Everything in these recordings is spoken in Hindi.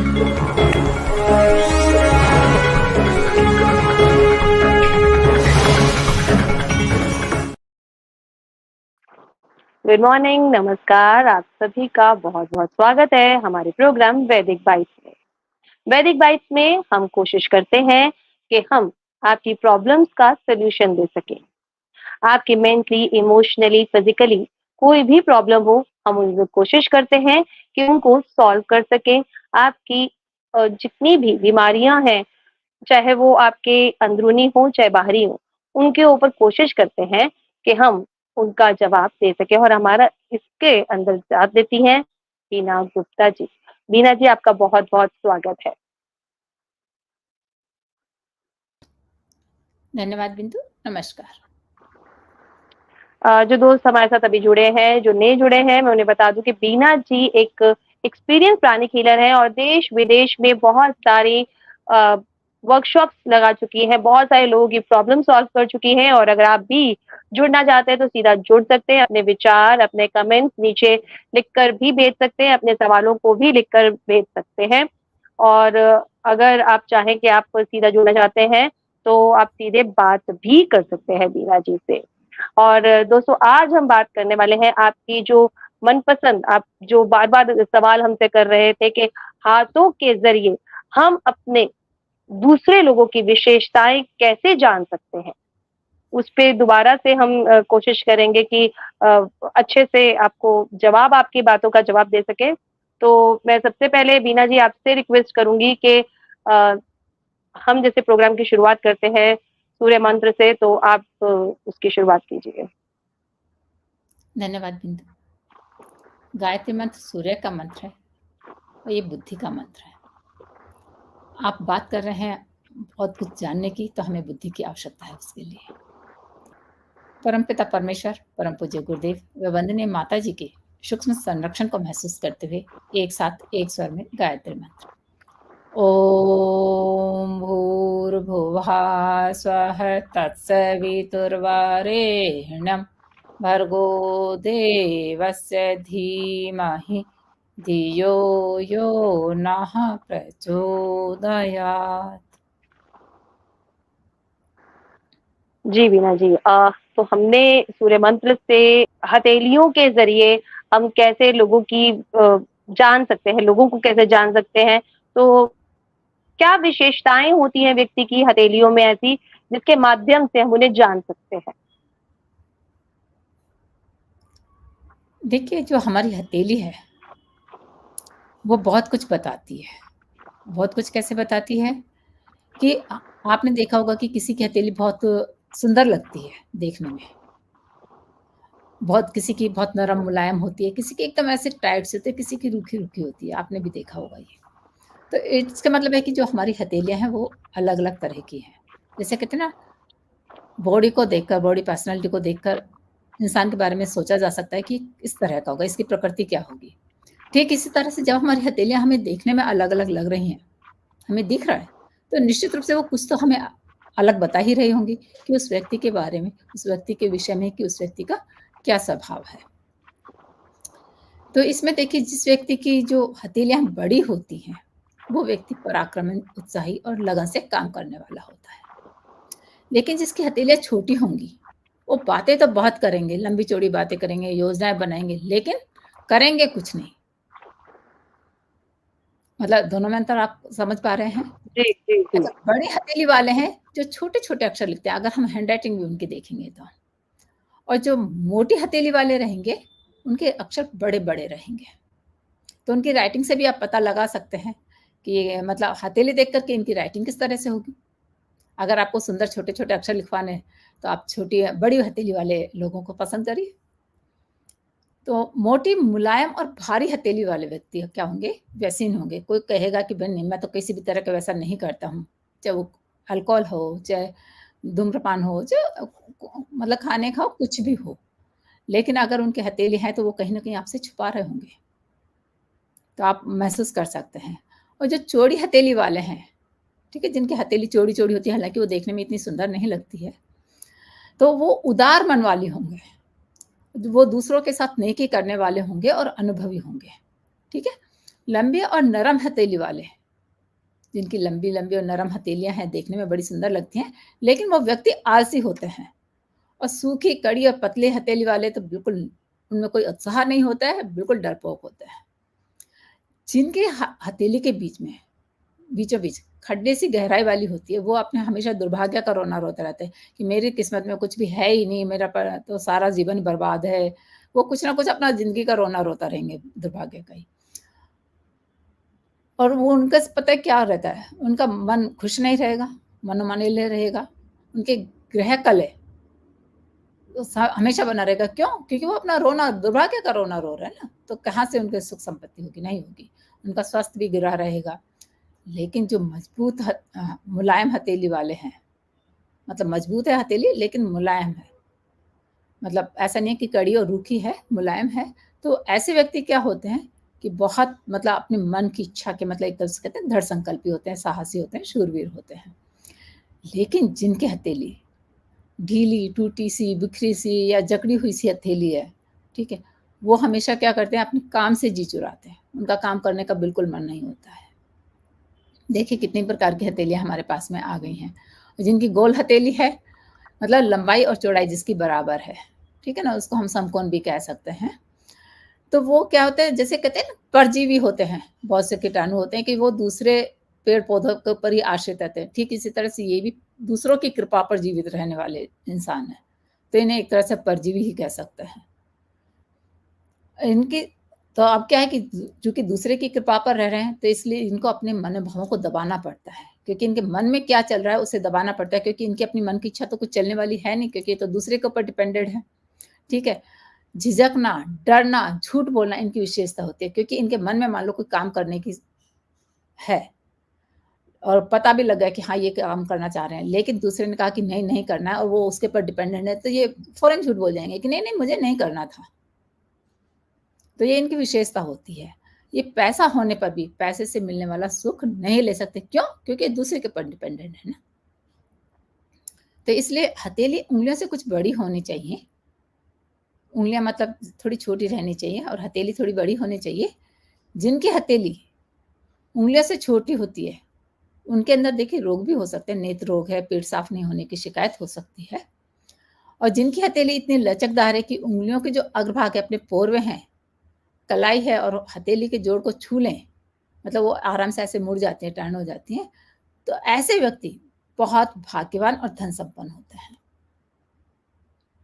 गुड मॉर्निंग, नमस्कार। आप सभी का बहुत-बहुत स्वागत है हमारे प्रोग्राम वैदिक बाइट्स में। वैदिक बाइट्स में हम कोशिश करते हैं कि हम आपकी प्रॉब्लम्स का सॉल्यूशन दे सकें। आपकी मेंटली, इमोशनली, फिज़िकली कोई भी प्रॉब्लम हो, हम उनको कोशिश करते हैं कि उनको सॉल्व कर सकें। आपकी जितनी भी बीमारियाँ हैं, चाहे वो आपके अंदरूनी हो चाहे बाहरी हो, उनके ऊपर कोशिश करते हैं कि हम उनका जवाब दे सकें और हमारा इसके अंदर साथ देती हैं बीना गुप्ता जी। बीना जी, आपका बहुत-बहुत स्वागत है। धन्यवाद बिंदु। नमस्कार। जो दोस्त हमारे साथ अभी जुड़े हैं, जो नए जुड़े हैं, मैं उन्हें बता दूँ कि बीना जी एक एक्सपीरियंस प्राणिक हीलर हैं और देश-विदेश में बहुत सारी अ, वर्कशॉप्स लगा चुकी हैं, बहुत सारे लोगों की प्रॉब्लम सॉल्व कर चुकी हैं और अगर आप भी जुड़ना चाहते हैं, तो सीधा जुड़ सकते हैं। अपने विचार, अपने कमेंट्स नीचे लिखकर भी भेज सकते हैं, अपने सवालों को भी लिखकर भेज सकते हैं और अगर आप चाहें कि आप सीधा जुड़ना चाहते हैं, तो आप सीधे बात भी कर सकते हैं बीना जी से। और दोस्तों, आज हम बात करने वाले हैं आपकी जो मनपसंद, आप जो बार-बार सवाल हमसे कर रहे थे कि हाथों के ज़रिए हम अपने दूसरे लोगों की विशेषताएँ कैसे जान सकते हैं? उस पे दोबारा से हम कोशिश करेंगे कि अच्छे से आपको जवाब, आपकी बातों का जवाब दे सकें। तो मैं सबसे पहले बीना जी आपसे रिक्वेस्ट करूँगी कि अ, हम जैसे प्रोग्राम की शुरुआत करते हैं सूर्य मंत्र से, तो आप उसकी शुरुआत कीजिए। धन्यवाद बिंदु। गायत्री मंत्र सूर्य का मंत्र है और ये बुद्धि का मंत्र है। आप बात कर रहे हैं बहुत कुछ जानने की, तो हमें बुद्धि की आवश्यकता है उसके लिए। परमपिता परमेश्वर, परम पूज्य गुरुदेव व वंदनीय माता जी के सूक्ष्म संरक्षण को महसूस करते हुए एक साथ एक स्वर में गायत्री मंत्र। ओम भूर्भुवः स्वः तत्सवितुर्वरेण्यं भर्गो देवस्य धीमहि धियो यो नः प्रचोदयात्। जी, बीना जी। तो हमने सूर्य मंत्र से हथेलियों के ज़रिए हम कैसे लोगों की जान सकते हैं, लोगों को कैसे जान सकते हैं? तो क्या विशेषताएँ होती हैं व्यक्ति की हथेलियों में ऐसी, जिसके माध्यम से हम उन्हें जान सकते हैं? देखिए, जो हमारी हथेली है वो बहुत कुछ बताती है। बहुत कुछ कैसे बताती है कि आपने देखा होगा कि किसी की हथेली बहुत सुंदर लगती है देखने में। बहुत किसी की बहुत नरम मुलायम होती है, किसी की एकदम ऐसे टाइट से होती है, किसी की रूखी-रूखी होती है। आपने भी देखा होगा ये। तो इसका मतलब है कि जो हमारी हथेलियाँ हैं वो अलग-अलग तरह की हैं। जैसे कहते हैं ना, बॉडी को देखकर, बॉडी पर्सनैलिटी को देखकर इंसान के बारे में सोचा जा सकता है कि इस तरह का होगा, इसकी प्रकृति क्या होगी। ठीक इसी तरह से जब हमारी हथेलियाँ हमें देखने में अलग-अलग लग रही हैं, हमें दिख रहा है, तो निश्चित रूप से वो कुछ तो हमें अलग बता ही रही होंगी कि उस व्यक्ति के बारे में, उस व्यक्ति के विषय में, कि उस व्यक्ति का क्या स्वभाव है। तो इसमें देखिए, जिस व्यक्ति की जो हथेलियाँ बड़ी होती हैं, वो व्यक्ति पराक्रमी, उत्साही और लगन से काम करने वाला होता है। लेकिन जिसकी हथेलियाँ छोटी होंगी, वो बातें तो बहुत करेंगे, लंबी-चौड़ी बातें करेंगे, योजनाएँ बनाएँगे, लेकिन करेंगे कुछ नहीं। मतलब दोनों में अंतर आप समझ पा रहे हैं? जी, जी, जी। अच्छा, बड़ी हथेली वाले हैं जो छोटे-छोटे अक्षर लिखते हैं, अगर हम हैंडराइटिंग भी उनकी देखेंगे तो। और जो मोटी हथेली वाले रहेंगे, उनके अक्षर बड़े-बड़े रहेंगे। तो उनकी राइटिंग से भी आप पता लगा सकते हैं कि मतलब हथेली देख कर के इनकी राइटिंग किस तरह से होगी। अगर आपको सुंदर छोटे-छोटे अक्षर लिखवाने हैं, तो आप बड़ी हथेली वाले लोगों को पसंद करिए। तो मोटी, मुलायम और भारी हथेली वाले व्यक्ति क्या होंगे? व्यसनी होंगे। कोई कहेगा कि भई नहीं, मैं तो किसी भी तरह का वैसा नहीं करता हूँ। चाहे वो अल्कोहल हो, चाहे धूम्रपान हो, चाहे मतलब खाने का हो, कुछ भी हो। लेकिन अगर उनकी हथेली है, तो वो कहीं न कहीं आपसे छुपा रहे होंगे। तो आप महसूस कर सकते हैं। और जो चौड़ी हथेली वाले हैं, ठीक है? जिनकी हथेली चौड़ी-चौड़ी होती है, हालाँकि वो देखने में इतनी सुंदर नहीं लगती है, तो वो उदार मन वाले होंगे। वो दूसरों के साथ नेकी करने वाले होंगे और अनुभवी होंगे, ठीक है? लंबे और नरम हथेली वाले जिनकी लंबी-लंबी और नरम हथेलियाँ हैं, देखने में बड़ी सुंदर लगती हैं, लेकिन वो व्यक्ति आलसी होते हैं। और सूखी, कड़ी और पतली हथेली वाले तो बिल्कुल उनमें कोई उत्साह नहीं होता है, बिल्कुल डरपोक होते हैं। जिनकी हथेली के बीच में बीचों-बीच खड्डे सी गहराई वाली होती है, वो अपने हमेशा दुर्भाग्य का रोना रोते रहते हैं कि मेरी किस्मत में कुछ भी है ही नहीं, मेरा तो सारा जीवन बर्बाद है। वो कुछ ना कुछ अपना ज़िंदगी का रोना रोता रहेंगे, दुर्भाग्य का ही। और वो उनका पता है क्या रहता है, उनका मन खुश नहीं रहेगा, मनोमानिल्य रहेगा, उनके ग्रह कलह तो हमेशा बना रहेगा। क्यों? क्योंकि वो अपना रोना दुर्भाग्य का रोना रो रहे हैं ना, तो कहाँ से उनके सुख संपत्ति होगी? नहीं होगी। उनका स्वास्थ्य भी गिरा रहेगा। लेकिन जो मजबूत मुलायम हथेली वाले हैं, मतलब मजबूत है हथेली लेकिन मुलायम है, मतलब ऐसा नहीं है कि कड़ी और रूखी है, मुलायम है। तो ऐसे व्यक्ति क्या होते हैं कि बहुत मतलब अपने मन की इच्छा के मतलब एक तरह से कहते हैं दृढ़ संकल्पी होते हैं, साहसी होते हैं, शूरवीर होते हैं। लेकिन जिनकी हथेली ढीली, टूटी-सी, बिखरी-सी या जकड़ी हुई-सी हथेली है, ठीक है? वो हमेशा क्या करते हैं अपने काम से जी चुराते हैं। उनका काम करने का बिल्कुल मन नहीं होता है। देखिए कितनी प्रकार की हथेलियाँ हमारे पास में आ गई हैं। जिनकी गोल हथेली है, मतलब लंबाई और चौड़ाई जिसकी बराबर है, ठीक है ना? उसको हम समकोण भी कह सकते हैं। तो वो क्या होता है जैसे कहते हैं ना परजीवी होते हैं, बहुत से कीटाणु होते हैं कि वो दूसरे पेड़-पौधों के ऊपर ही आश्रित रहते हैं। ठीक इसी तरह से ये भी दूसरों की कृपा पर जीवित रहने वाले इंसान हैं। तो इन्हें एक तरह से परजीवी ही कह सकते हैं। इनकी तो अब क्या है कि चूँकि दूसरे की कृपा पर रह रहे हैं, तो इसलिए इनको अपने मनोभावों को दबाना पड़ता है, क्योंकि इनके मन में क्या चल रहा है उसे दबाना पड़ता है, क्योंकि इनकी अपनी मन की इच्छा तो कुछ चलने वाली है नहीं, क्योंकि ये तो दूसरे के ऊपर डिपेंडेंट है, ठीक है? झिझकना, डरना, झूठ बोलना इनकी विशेषता होती है, क्योंकि इनके मन में मान लो कोई काम करने की है और पता भी लग गया कि हाँ, ये काम करना चाह रहे हैं, लेकिन दूसरे ने कहा कि नहीं, नहीं करना है और वो उसके ऊपर डिपेंडेंट है, तो ये फ़ौरन झूठ बोल जाएँगे कि नहीं, नहीं मुझे नहीं करना था। तो ये इनकी विशेषता होती है। ये पैसा होने पर भी पैसे से मिलने वाला सुख नहीं ले सकते, क्यों? क्योंकि दूसरे के ऊपर डिपेंडेंट है ना। तो इसलिए हथेली उँगलियों से कुछ बड़ी होनी चाहिए। उँगलियाँ मतलब थोड़ी छोटी रहनी चाहिए और हथेली थोड़ी बड़ी होनी चाहिए। जिनकी हथेली उँगलियों से छोटी होती है, उनके अंदर देखिए रोग भी हो सकते हैं, नेत्र रोग है, पेट साफ नहीं होने की शिकायत हो सकती है। और जिनकी हथेली इतनी लचकदार है कि उँगलियों के जो अग्रभाग है, अपने पोरवे हैं, कलाई है और हथेली के जोड़ को छू लें, मतलब वो आराम से ऐसे मुड़ जाती हैं, टर्न हो जाती हैं, तो ऐसे व्यक्ति बहुत भाग्यवान और धन संपन्न होते हैं।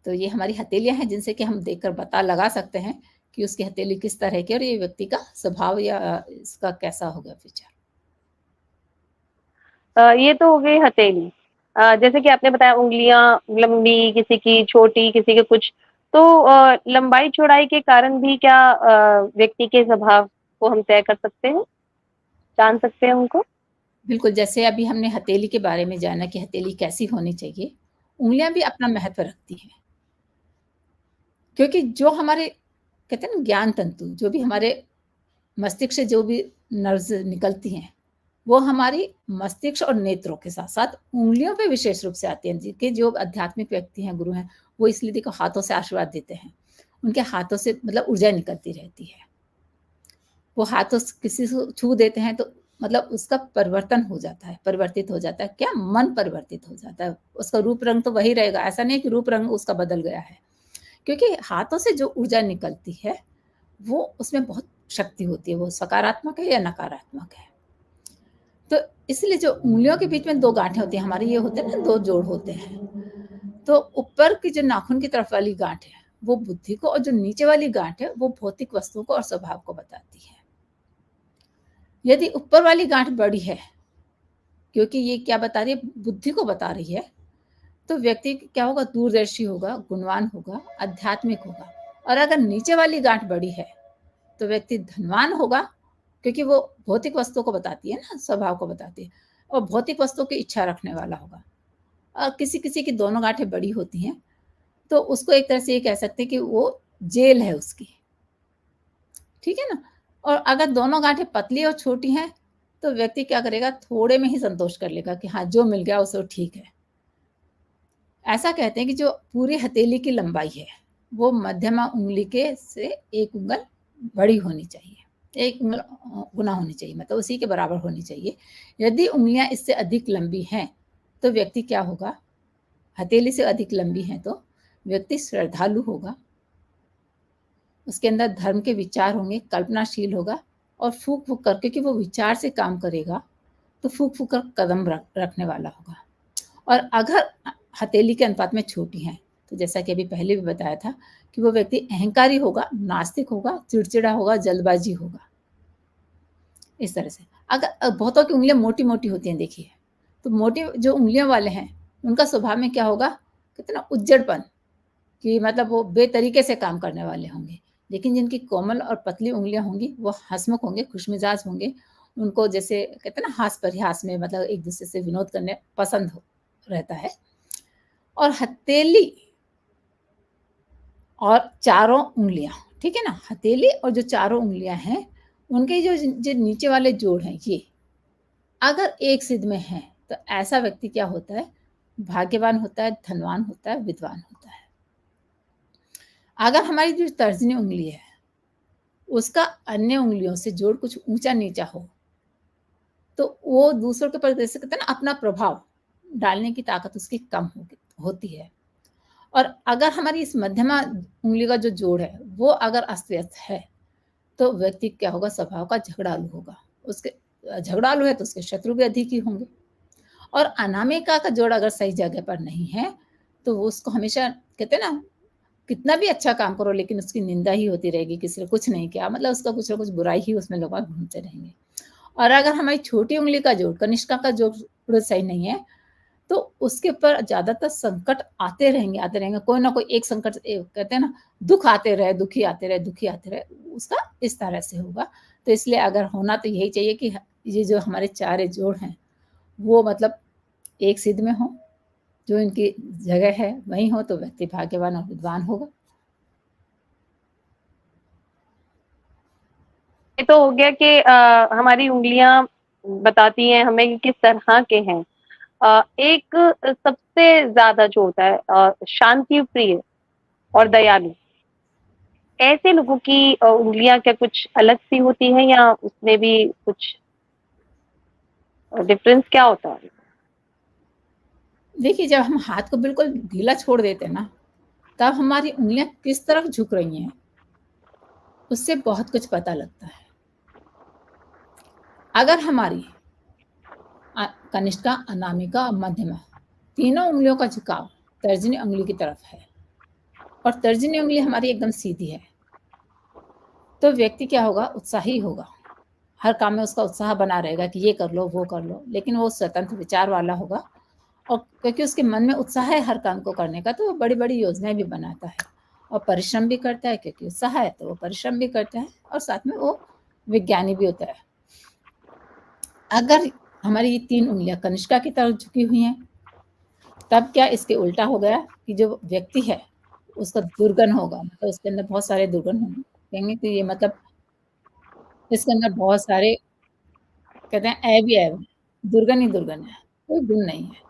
तो ये हमारी हथेलियाँ हैं जिनसे कि हम देखकर पता लगा सकते हैं कि उसकी हथेली किस तरह की है और ये व्यक्ति का स्वभाव या इसका कैसा होगा विचार। ये तो हो गई हथेली। जैसे कि आपने बताया उँगलियाँ लंबी, किसी की छोटी, किसी के कुछ। तो लंबाई-चौड़ाई के कारण भी क्या व्यक्ति के स्वभाव को हम तय कर सकते हैं? जान सकते हैं उनको? बिल्कुल, जैसे अभी हमने हथेली के बारे में जाना कि हथेली कैसी होनी चाहिए, उँगलियाँ भी अपना महत्व रखती हैं। क्योंकि जो हमारे कहते हैं ना ज्ञान तंतु, जो भी हमारे मस्तिष्क से जो भी नर्व्स निकलती हैं, वो हमारी मस्तिष्क और नेत्रों के साथ-साथ उँगलियों पे विशेष रूप से आती हैं। जिनके जो आध्यात्मिक व्यक्ति हैं, गुरु हैं, वो इसलिए देखो हाथों से आशीर्वाद देते हैं। उनके हाथों से मतलब ऊर्जा निकलती रहती है। वो हाथों से किसी को छू देते हैं तो मतलब उसका परिवर्तन हो जाता है, परिवर्तित हो जाता है। क्या? मन परिवर्तित हो जाता है। उसका रूप रंग तो वही रहेगा, ऐसा नहीं है कि रूप रंग उसका बदल गया है। क्योंकि हाथों से जो ऊर्जा निकलती है, वो उसमें बहुत शक्ति होती है, वो सकारात्मक है या नकारात्मक है। तो इसलिए जो उँगलियों के बीच में 2 गाँठें होती हैं, हमारे ये होते हैं ना 2 जोड़ होते हैं। तो ऊपर की जो नाखून की तरफ वाली गाँठ है, वो बुद्धि को और जो नीचे वाली गाँठ है, वो भौतिक वस्तुओं को और स्वभाव को बताती है। यदि ऊपर वाली गाँठ बड़ी है, क्योंकि ये क्या बता रही है, बुद्धि को बता रही है, तो व्यक्ति क्या होगा, दूरदर्शी होगा, गुणवान होगा, आध्यात्मिक होगा। और अगर नीचे वाली गाँठ बड़ी है, तो व्यक्ति धनवान होगा, क्योंकि वो भौतिक वस्तुओं को बताती है ना, स्वभाव को बताती है और भौतिक वस्तुओं की इच्छा रखने वाला होगा। और किसी-किसी की दोनों गाँठें बड़ी होती हैं, तो उसको एक तरह से ये कह सकते हैं कि वो जेल है उसकी, ठीक है ना? और अगर दोनों गाँठें पतली और छोटी हैं, तो व्यक्ति क्या करेगा, थोड़े में ही संतोष कर लेगा कि हाँ, जो मिल गया उसे ठीक है। ऐसा कहते हैं कि जो पूरी हथेली की लंबाई है, वो मध्यमा उँगली के से 1 उँगल बड़ी होनी चाहिए। एक गुना होनी चाहिए, मतलब उसी के बराबर होनी चाहिए। यदि उँगलियाँ इससे अधिक लंबी हैं, तो व्यक्ति क्या होगा? हथेली से अधिक लंबी हैं तो व्यक्ति श्रद्धालु होगा, उसके अंदर धर्म के विचार होंगे, कल्पनाशील होगा और फूँक-फूँक कर, क्योंकि वो विचार से काम करेगा, तो फूँक-फूँक कर कदम रखने वाला होगा। और अगर हथेली के अनुपात में छोटी हैं, तो जैसा कि अभी पहले भी बताया था कि वो व्यक्ति अहंकारी होगा, नास्तिक होगा, चिड़चिड़ा होगा, जल्दबाजी होगा। इस तरह से। अगर बहुतों की उँगलियाँ मोटी-मोटी होती हैं देखिए, तो मोटी जो उँगलियों वाले हैं, उनका स्वभाव में क्या होगा? कहते हैं ना उज्जड़पन, कि मतलब वो बेतरीके से काम करने वाले होंगे। लेकिन जिनकी कोमल और पतली उँगलियाँ होंगी, वो हँसमुख होंगे, खुशमिज़ाज होंगे। उनको जैसे कहते हैं ना हास-परिहास में, मतलब एक-दूसरे से विनोद करने पसंद हो रहता है। और हथेली और चारों उँगलियाँ, ठीक है ना? हथेली और जो चारों उँगलियाँ हैं, उनके जो नीचे वाले जोड़ हैं ये, अगर एक सिध में हैं, तो ऐसा व्यक्ति क्या होता है? भाग्यवान होता है, धनवान होता है, विद्वान होता है। अगर हमारी जो तर्जनी उँगली है, उसका अन्य उँगलियों से जोड़ कुछ ऊँचा-नीचा हो, तो वो दूसरों के ऊपर, जैसे कहते हैं ना, अपना प्रभाव डालने की ताकत उसकी कम होती है। और अगर हमारी इस मध्यमा उँगली का जो जोड़ है, वो अगर अस्त-व्यस्त है, तो व्यक्ति क्या होगा? स्वभाव का झगड़ालू होगा। उसके झगड़ालू है तो उसके शत्रु भी अधिक ही होंगे। और अनामिका का जोड़ अगर सही जगह पर नहीं है, तो वो उसको हमेशा कहते हैं ना, कितना भी अच्छा काम करो लेकिन उसकी निंदा ही होती रहेगी, किसी ने कुछ नहीं किया, मतलब उसका कुछ ना कुछ बुराई ही उसमें लोग ढूँढते रहेंगे। और अगर हमारी छोटी उँगली का जोड़, कनिष्का का जोड़ सही नहीं है, तो उसके ऊपर ज़्यादातर संकट आते रहेंगे। कोई ना कोई एक संकट, कहते हैं ना, दुःख आते रहे, दुखी आते रहे, दुखी आते रहे, उसका इस तरह से होगा। तो इसलिए अगर होना तो यही चाहिए कि ये जो हमारे चारे जोड़ हैं, वो मतलब एक सिध में हो, जो इनकी जगह है वहीं हो, तो व्यक्ति भाग्यवान और विद्वान होगा। ये तो हो गया कि हमारी उँगलियाँ बताती हैं हमें कि किस तरह के हैं। एक सबसे ज़्यादा जो होता है शांति प्रिय और दयालु, ऐसे लोगों की उँगलियाँ क्या कुछ अलग-सी होती हैं या उसमें भी कुछ डिफ़रेंस क्या होता है? देखिए, जब हम हाथ को बिल्कुल ढीला छोड़ देते हैं ना, तब हमारी उँगलियाँ किस तरफ झुक रही हैं, उससे बहुत कुछ पता लगता है। अगर हमारी कनिष्का, अनामिका और मध्यमा तीनों उँगलियों का झुकाव तर्जनी उँगली की तरफ है और तर्जनी उँगली हमारी एकदम सीधी है, तो व्यक्ति क्या होगा? उत्साही होगा। हर काम में उसका उत्साह बना रहेगा कि ये कर लो, वो कर लो, लेकिन वो स्वतंत्र विचार वाला होगा और क्योंकि उसके मन में उत्साह है हर काम को करने का, तो वो बड़ी-बड़ी योजनाएँ भी बनाता है और परिश्रम भी करता है, क्योंकि उत्साह है, तो वो परिश्रम भी करता है और साथ में वो विज्ञानी भी होता है। अगर हमारी ये 3 उँगलियाँ कनिष्का की तरफ झुकी हुई हैं, तब क्या इसके उल्टा हो गया कि जो व्यक्ति है, उसका दुर्गुण होगा, मतलब उसके अंदर बहुत सारे दुर्गुण होंगे। कहेंगे कि ये मतलब इसके अंदर बहुत सारे, कहते हैं ऐब ही ऐब है, दुर्गुण ही दुर्गुण है, कोई गुण नहीं है।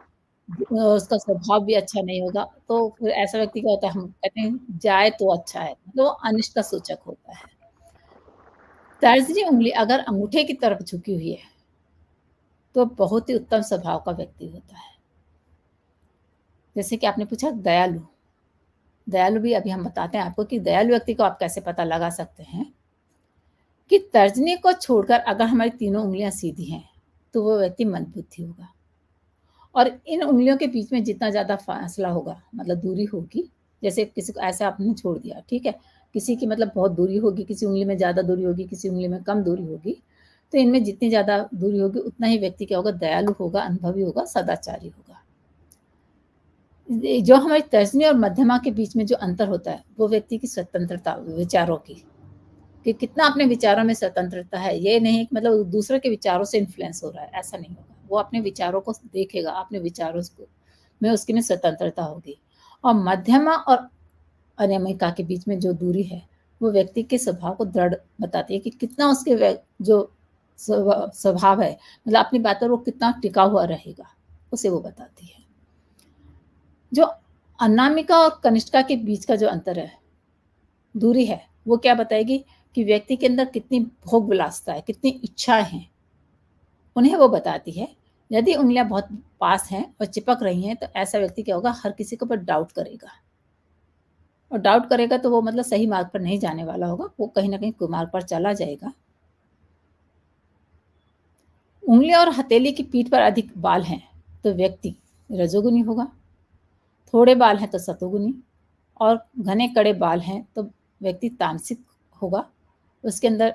उसका स्वभाव भी अच्छा नहीं होगा, तो फिर ऐसा व्यक्ति क्या होता है, हम कहते हैं जाए तो अच्छा है, मतलब वो अनिष्ट का सूचक होता है। तर्जनी उँगली अगर अंगूठे की तरफ झुकी हुई है, तो बहुत ही उत्तम स्वभाव का व्यक्ति होता है। जैसे कि आपने पूछा दयालु, दयालु भी अभी हम बताते हैं आपको कि दयालु व्यक्ति को आप कैसे पता लगा सकते हैं कि तर्जनी को छोड़कर अगर हमारी तीनों उँगलियाँ सीधी हैं, तो वो व्यक्ति मंदबुद्धि होगा। और इन उँगलियों के बीच में जितना ज़्यादा फ़ासला होगा, मतलब दूरी होगी, जैसे किसी को ऐसे आपने छोड़ दिया, ठीक है? किसी की मतलब बहुत दूरी होगी, किसी उँगली में ज़्यादा दूरी होगी, किसी उँगली में कम दूरी होगी, तो इनमें जितनी ज़्यादा दूरी होगी, उतना ही व्यक्ति क्या होगा? दयालु होगा, अनुभवी होगा, सदाचारी होगा। जो हमारी तर्जनी और मध्यमा के बीच में जो अंतर होता है, वो व्यक्ति की स्वतंत्रता विचारों की, कि कितना अपने विचारों में स्वतंत्रता है। ये नहीं कि मतलब दूसरे के विचारों से इन्फ्लुएंस हो रहा है, ऐसा नहीं होगा। वो अपने विचारों को देखेगा, अपने विचारों को में उसकी में स्वतंत्रता होगी। और मध्यमा और अनियमिका के बीच में जो दूरी है, वो व्यक्ति के स्वभाव को दृढ़ बताती है कि कितना उसके जो स्वभाव है, मतलब अपनी बातों पर वो कितना टिका हुआ रहेगा, उसे वो बताती है। जो अनामिका और कनिष्का के बीच का जो अंतर है, दूरी है, वो क्या बताएगी कि व्यक्ति के अंदर कितनी भोग विलासिता है, कितनी इच्छाएँ हैं, उन्हें वो बताती है। यदि उँगलियाँ बहुत पास हैं और चिपक रही हैं, तो ऐसा व्यक्ति क्या होगा, हर किसी के ऊपर डाउट करेगा। और डाउट करेगा तो वो मतलब सही मार्ग पर नहीं जाने वाला होगा, वो कहीं न कहीं कुमार्ग पर चला जाएगा। उँगली और हथेली की पीठ पर अधिक बाल हैं, तो व्यक्ति रजोगुनी होगा। थोड़े बाल हैं तो सतोगुनी, और घने कड़े बाल हैं तो व्यक्ति तामसिक होगा। उसके अंदर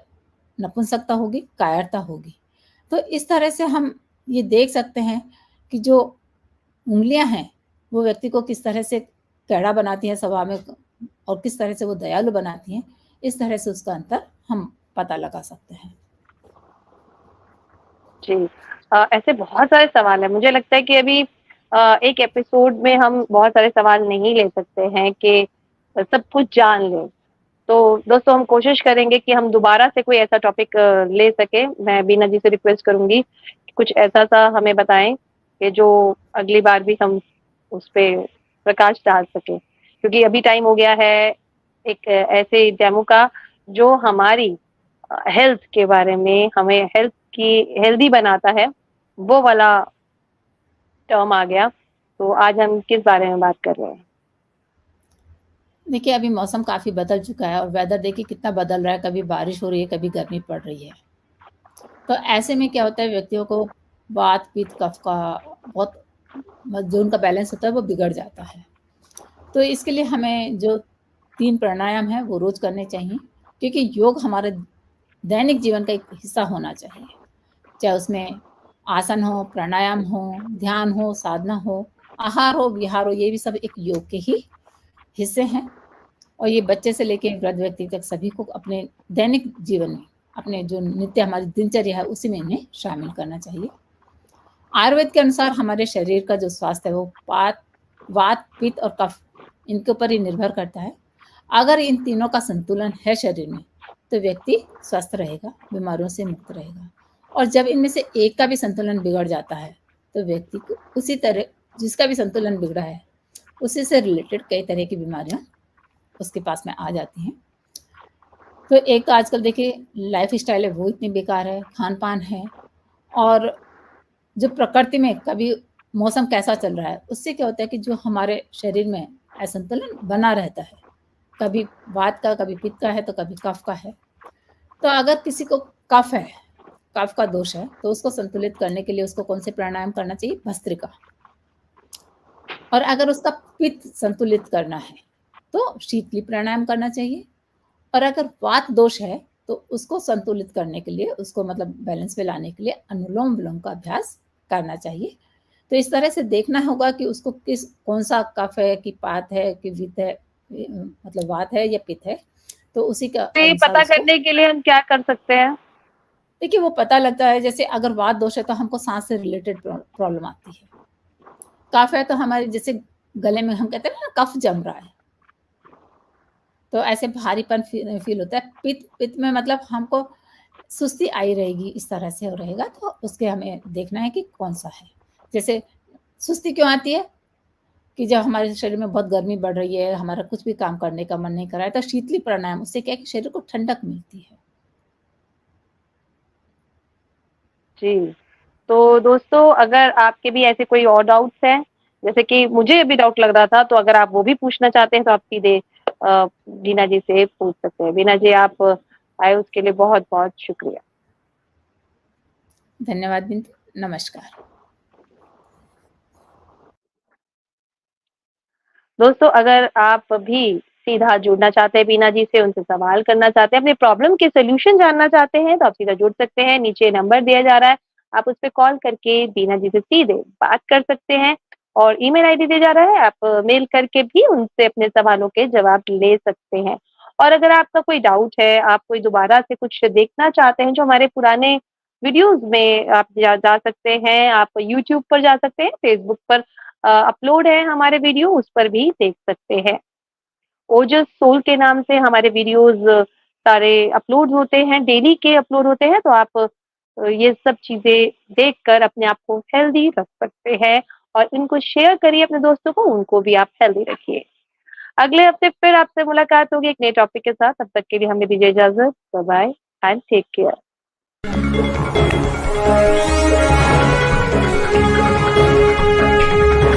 नपुंसकता होगी, कायरता होगी। तो इस तरह से हम ये देख सकते हैं कि जो उँगलियाँ हैं, वो व्यक्ति को किस तरह से कैड़ा बनाती हैं स्वभाव में और किस तरह से वो दयालु बनाती हैं। इस तरह से उसका अंतर हम पता लगा सकते हैं। जी। ऐसे बहुत सारे सवाल हैं। मुझे लगता है कि अभी एक एपिसोड में हम बहुत सारे सवाल नहीं ले सकते हैं कि सब कुछ जान लें। तो दोस्तों हम कोशिश करेंगे कि हम दोबारा से कोई ऐसा टॉपिक ले सकें। मैं बीना जी से रिक्वेस्ट करूँगी कि कुछ ऐसा-सा हमें बताएँ कि जो अगली बार भी हम उस पे प्रकाश डाल सकें। क्योंकि अभी टाइम हो गया है एक ऐसे डेमो का जो हमारी हेल्थ के बारे में, हमें हेल्थ की हेल्दी बनाता है, वो वाला टर्म आ गया। तो आज हम किस बारे में बात कर रहे हैं? देखिए, अभी मौसम काफ़ी बदल चुका है और वेदर देखिए कितना बदल रहा है, कभी बारिश हो रही है, कभी गर्मी पड़ रही है। तो ऐसे में क्या होता है, व्यक्तियों को वात, पित्त, कफ का बहुत जो उनका बैलेंस होता है वो बिगड़ जाता है। तो इसके लिए हमें जो 3 प्राणायाम हैं वो रोज़ करने चाहिए, क्योंकि योग हमारे दैनिक जीवन का एक हिस्सा होना चाहिए। चाहे उसमें आसन हो, प्राणायाम हो, ध्यान हो, साधना हो, आहार हो, विहार हो, ये भी सब एक योग के ही हिस्से हैं। और ये बच्चे से लेके वृद्ध व्यक्ति तक सभी को अपने दैनिक जीवन में, अपने जो नित्य हमारी दिनचर्या है उसी में इन्हें शामिल करना चाहिए। आयुर्वेद के अनुसार हमारे शरीर का जो स्वास्थ्य है वो वात, पित्त और कफ, इनके ऊपर ही निर्भर करता है। अगर इन तीनों का संतुलन है शरीर में, तो व्यक्ति स्वस्थ रहेगा, बीमारियों से मुक्त रहेगा। और जब इनमें से एक का भी संतुलन बिगड़ जाता है, तो व्यक्ति को उसी तरह, जिसका भी संतुलन बिगड़ा है, उसी से रिलेटेड कई तरह की बीमारियाँ उसके पास में आ जाती हैं। तो एक तो आजकल देखिए लाइफ़स्टाइल है वो इतनी बेकार है, खान-पान है, और जो प्रकृति में कभी मौसम कैसा चल रहा है, उससे क्या होता है कि जो हमारे शरीर में असंतुलन बना रहता है। कभी वात का, कभी पित्त का है, तो कभी कफ का है। तो अगर किसी को कफ है, कफ का दोष है, तो उसको संतुलित करने के लिए उसको कौन से प्राणायाम करना चाहिए? भस्त्रिका। और अगर उसका पित्त संतुलित करना है, तो शीतली प्राणायाम करना चाहिए। और अगर वात दोष है, तो उसको संतुलित करने के लिए, उसको मतलब बैलेंस में लाने के लिए अनुलोम-विलोम का अभ्यास करना चाहिए। तो इस तरह से देखना होगा कि उसको कौन-सा कफ है कि पात है कि वित्त है, मतलब वात है या पित्त है, तो उसी का तो ये अनुसार पता उसको करने के लिए हम क्या कर सकते हैं? देखिए वो पता लगता है। जैसे अगर वात दोष है तो हमको साँस से रिलेटेड प्रॉब्लम आती है। कफ है तो हमारे जैसे गले में हम कहते हैं ना कफ जम रहा है, तो ऐसे भारीपन फ़ील होता है। पित्त में मतलब हमको सुस्ती आई रहेगी, इस तरह से हो रहेगा, तो उसके हमें देखना है कि कौन-सा है। जैसे सुस्ती क्यों आती है? कि जब हमारे शरीर में बहुत गर्मी बढ़ रही है, हमारा कुछ भी काम करने का मन नहीं कर रहा है, तो शीतली प्राणायाम, उससे क्या है कि शरीर को ठंडक मिलती है। जी। तो दोस्तों अगर आपके भी ऐसे कोई और डाउट्स हैं, जैसे कि मुझे अभी डाउट लग रहा था, तो अगर आप वो भी पूछना चाहते हैं तो आप सीधे बीना जी से पूछ सकते हैं। बीना जी आप आए उसके लिए बहुत-बहुत शुक्रिया। धन्यवाद बिंदु, नमस्कार। दोस्तों अगर आप भी सीधा जुड़ना चाहते हैं बीना जी से, उनसे सवाल करना चाहते हैं, अपनी प्रॉब्लम के सॉल्यूशन जानना चाहते हैं, तो आप सीधा जुड़ सकते हैं। नीचे नंबर दिया जा रहा है, आप उस पे कॉल करके बीना जी से सीधे बात कर सकते हैं और ईमेल आईडी दिया जा रहा है, आप मेल करके भी उनसे अपने सवालों के जवाब ले सकते हैं। और अगर आपका कोई डाउट है, आप कोई दोबारा से कुछ देखना चाहते हैं, जो हमारे पुराने वीडियोज़ में आप जा जा सकते हैं, आप यूट्यूब पर जा सकते हैं, फेसबुक पर अपलोड है हमारे वीडियो, उस पर भी देख सकते हैं। ओजस सोल के नाम से हमारे वीडियोज़ सारे अपलोड होते हैं, डेली के अपलोड होते हैं, तो आप ये सब चीज़ें देखकर अपने आप को हेल्दी रख सकते हैं और इनको शेयर करिए अपने दोस्तों को, उनको भी आप हेल्दी रखिए। अगले हफ्ते फिर आपसे मुलाकात होगी एक नए टॉपिक के साथ। तब तक के लिए हमें दीजिए इजाज़त। Bye bye and take care.